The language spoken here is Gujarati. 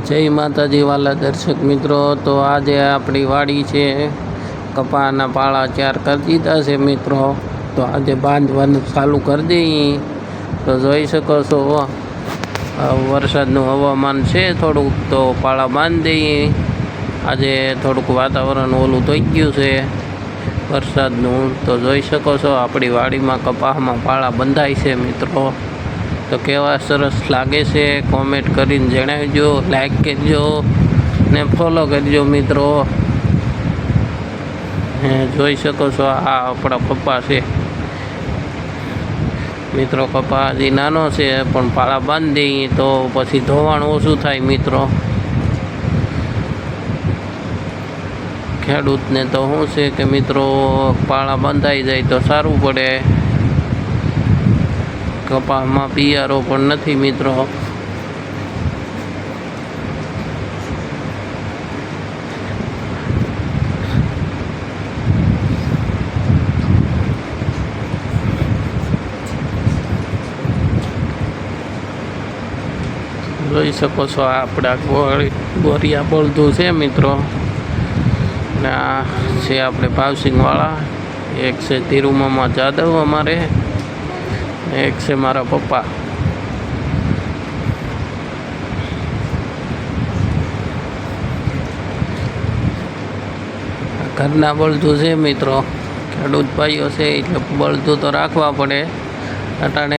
જય માતાજી વાલા દર્શક મિત્રો, તો આજે આપણી વાડી છે, કપાના પાળા તૈયાર કરી દીધા છે મિત્રો. તો આજે બાંધવાનું ચાલુ કરી દઈએ. તો જોઈ શકો છો વરસાદનું હવામાન છે થોડુંક, તો પાળા બાંધી દઈએ. આજે થોડુંક વાતાવરણ ઓલું થઈ ગયું છે વરસાદનું. તો જોઈ શકો છો આપણી વાડીમાં કપાસમાં પાળા બંધાય છે મિત્રો. તો કેવા સરસ લાગે છે કોમેન્ટ કરીને જણાવજો, લાઈક કરજો ને ફોલો કરજો મિત્રો. જોઈ શકો છો આ આપણા કપાસ છે મિત્રો. કપાસ હજી નાનો છે પણ પાળા બાંધી દઈએ તો પછી ધોવાણ ઓછું થાય મિત્રો. ખેડૂતને તો શું છે કે મિત્રો પાળા બંધાઈ જાય તો સારું પડે. કપાસમાં પિયારો પણ નથી મિત્રો. જોઈ શકો છો આપણા ગોરિયા બળદું છે મિત્રો. ને આ છે આપણે ભાવસિંગવાળા. એક છે ધીરુમામા જાદવ અમારે, એક છે મારા પપ્પા. ઘરના બળદું છે મિત્રો. ખેડૂત ભાઈઓ છે એટલે બળદું તો રાખવા પડે. અટાણે